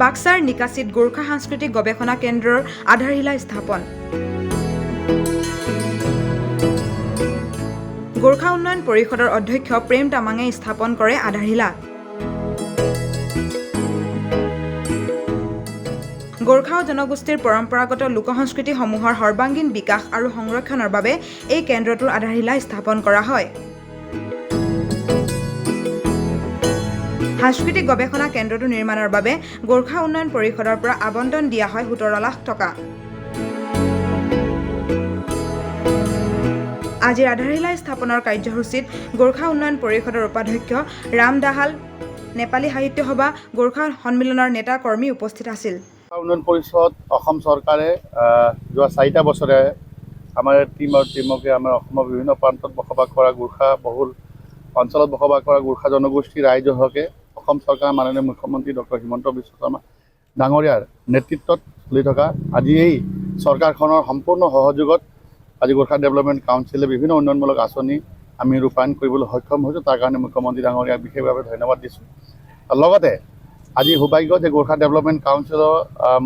বাক্সাৰ নিকাচিত গোৰ্খা সাংস্কৃতিক গৱেষণা কেন্দ্ৰৰ আধাৰশিলা স্থাপন। গোৰ্খা উন্নয়ন পৰিষদৰ অধ্যক্ষ প্ৰেম তামাঙে স্থাপন কৰে আধাৰশিলা। গোৰ্খা জনগোষ্ঠীৰ পৰম্পৰাগত লোকসংস্কৃতিসমূহৰ সৰ্বাংগীন বিকাশ আৰু সংৰক্ষণৰ বাবে এই কেন্দ্ৰটোৰ আধাৰশিলা স্থাপন কৰা হয়। সাংস্কৃতিক গৱেষণা কেন্দ্ৰটো নিৰ্মাণৰ বাবে গোৰ্খা উন্নয়ন পৰিষদৰ পৰা আবণ্টন দিয়া হয় 17 লাখ টকা। আজিৰ আধাৰশিলা স্থাপনৰ কাৰ্যসূচীত গোৰ্খা উন্নয়ন পৰিষদৰ উপাধ্যক্ষ ৰাম দাহাল, নেপালী সাহিত্য সভা, গোৰ্খা সন্মিলনৰ নেতা কৰ্মী উপস্থিত আছিল। উন্নয়ন পৰিষদ অসম চৰকাৰে যোৱা 4টা বছৰে আমাৰ টিমকে আমাৰ অসমৰ বিভিন্ন প্ৰান্তত বসবাস কৰা গোৰ্খা বহুল অঞ্চলত বসবাস কৰা গোৰ্খা জনগোষ্ঠীৰ ৰাইজৰ হকে অসম চৰকাৰৰ মাননীয় মুখ্যমন্ত্ৰী ডক্টৰ হিমন্ত বিশ্ব শৰ্মা ডাঙৰীয়াৰ নেতৃত্বত চলি থকা আজি এই চৰকাৰখনৰ সম্পূৰ্ণ সহযোগত আজি গোৰ্খা ডেভেলপমেণ্ট কাউন্সিলে বিভিন্ন উন্নয়নমূলক আঁচনি আমি ৰূপায়ণ কৰিবলৈ সক্ষম হৈছোঁ। তাৰ কাৰণে মুখ্যমন্ত্ৰী ডাঙৰীয়াক বিশেষভাৱে ধন্যবাদ দিছোঁ। লগতে আজি সৌভাগ্য যে গোৰ্খা ডেভেলপমেণ্ট কাউন্সিলৰ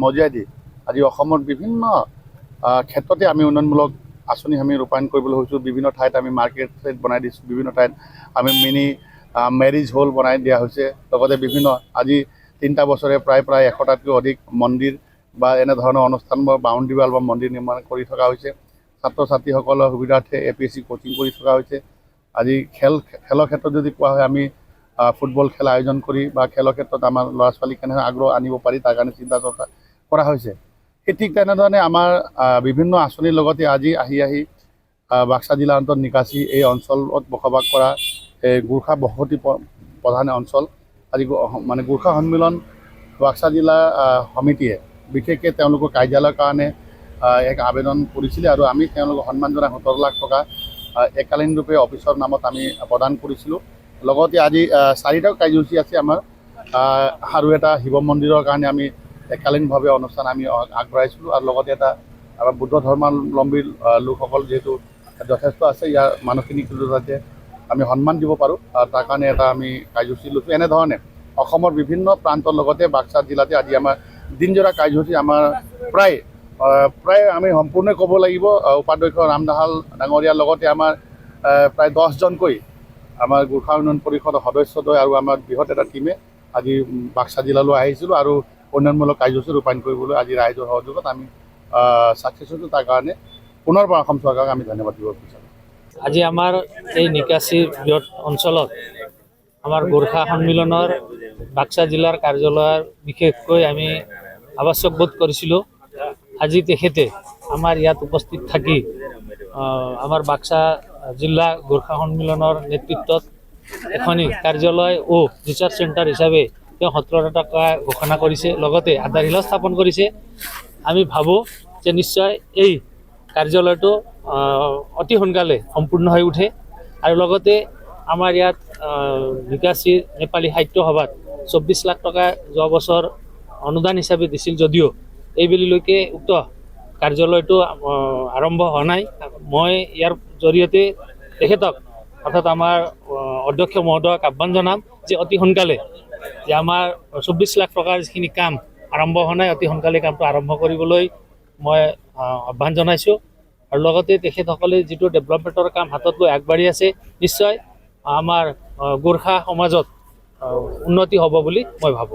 মজিয়াদি আজি অসমৰ বিভিন্ন ক্ষেত্ৰতে আমি উন্নয়নমূলক আঁচনি আমি ৰূপায়ণ কৰিবলৈ হৈছোঁ। বিভিন্ন ঠাইত আমি মাৰ্কেট প্লেচ বনাই দিছোঁ, বিভিন্ন ঠাইত আমি মিনি মেৰিজ হল বনাই দিয়া হৈছে। লগতে বিভিন্ন আজি 3টা বছৰে প্ৰায় 100টাতকৈ অধিক মন্দিৰ বা এনেধৰণৰ অনুষ্ঠানবোৰ বাউণ্ডেৰী ৱাল বা মন্দিৰ নিৰ্মাণ কৰি থকা হৈছে। ছাত্ৰ ছাত্ৰীসকলৰ সুবিধাৰ্থে APSC কোচিং কৰি থকা হৈছে। আজি খেলৰ ক্ষেত্ৰত যদি কোৱা হয়, আমি ফুটবল খেল আয়োজন কৰি বা খেলৰ ক্ষেত্ৰত আমাৰ ল'ৰা ছোৱালীক কেনেধৰণে আগ্ৰহ আনিব পাৰি তাৰ কাৰণে চিন্তা চৰ্চা কৰা হৈছে। সেই ঠিক তেনেধৰণে আমাৰ বিভিন্ন আঁচনিৰ লগতে আজি আহি বাক্সা জিলাৰ অন্তত নিকাচি এই অঞ্চলত বসবাস কৰা গোৰ্খা বসতি প্ৰধান অঞ্চল আজি মানে গোৰ্খা সন্মিলন বাক্সা জিলা সমিতিয়ে বিশেষকৈ তেওঁলোকৰ কাৰ্যালয়ৰ কাৰণে এক আবেদন কৰিছিলে আৰু আমি তেওঁলোকক সন্মান জনাই 17 লাখ টকা এককালীন ৰূপে অফিচৰ নামত আমি প্ৰদান কৰিছিলোঁ। লগতে আজি 4টা কাৰ্যসূচী আছে আমাৰ আৰু এটা শিৱ মন্দিৰৰ কাৰণে আমি এককালীনভাৱে অনুষ্ঠান আমি আগবঢ়াইছিলোঁ আৰু লগতে এটা আমাৰ বুদ্ধ ধৰ্মাৱলম্বী লোকসকল যিহেতু যথেষ্ট আছে, ইয়াৰ মানুহখিনিক যাতে আমি সন্মান দিব পাৰোঁ তাৰ কাৰণে এটা আমি কাৰ্যসূচী লৈছোঁ। এনেধৰণে অসমৰ বিভিন্ন প্ৰান্তৰ লগতে বাক্সা জিলাতে আজি আমাৰ দিনজোৰা কাৰ্যসূচী আমাৰ প্ৰায় আমি সম্পূৰ্ণ ক'ব লাগিব। উপাধ্যক্ষ ৰাম দাহাল ডাঙৰীয়াৰ লগতে আমাৰ প্ৰায় 10জনকৈ আমাৰ গোৰ্খা উন্নয়ন পৰিষদৰ সদস্যদ্বয় আৰু আমাৰ বৃহৎ এটা টিমে আজি বাক্সা জিলালৈ আহিছিলোঁ আৰু উন্নয়নমূলক কাৰ্যসূচী ৰূপায়ণ কৰিবলৈ আজি ৰাইজৰ সহযোগত আমি ছাকচেছ হৈছোঁ। তাৰ কাৰণে পুনৰবাৰ অসম চৰকাৰক আমি ধন্যবাদ দিব বিচাৰোঁ। আজি আমাৰ এই নিকাচি বৃহৎ অঞ্চলত আমাৰ গোৰ্খা সন্মিলনৰ বাক্সা জিলাৰ কাৰ্যালয়ৰ বিশেষকৈ আমি আৱশ্যক বোধ কৰিছিলোঁ। আজি তেখেতে আমাৰ ইয়াত উপস্থিত থাকি আমাৰ বাক্সা জিলা গোৰ্খা সন্মিলনৰ নেতৃত্বত এখনি কাৰ্যালয় ও ৰিচাৰ্চ চেণ্টাৰ হিচাপে তেওঁ 17 টকা ঘোষণা কৰিছে, লগতে আধাৰশিলা স্থাপন কৰিছে। আমি ভাবোঁ যে নিশ্চয় এই কাৰ্যালয়টো অতি সোনকালে সম্পূৰ্ণ হৈ উঠে আৰু লগতে আমাৰ ইয়াত নিকাচি নেপালী সাহিত্য সভাত 24 লাখ টকা যোৱা বছৰ অনুদান হিচাপে দিছিল যদিও এইবেলিলৈকে উক্ত কাৰ্যালয়টো আৰম্ভ হোৱা নাই। মই ইয়াৰ জৰিয়তে তেখেতক অৰ্থাৎ আমাৰ অধ্যক্ষ মহোদয়ক আহ্বান জনাম যে অতি সোনকালে যে আমাৰ 24 লাখ টকাৰ যিখিনি কাম আৰম্ভ হোৱা নাই, অতি সোনকালে কামটো আৰম্ভ কৰিবলৈ মই আহ্বান জনাইছোঁ। আৰু লগতে তেখেতসকলে যিটো ডেভেলপমেণ্টৰ কাম হাতত লৈ আগবাঢ়ি আছে, নিশ্চয় আমাৰ গোৰ্খা সমাজত উন্নতি হ'ব বুলি মই ভাবোঁ।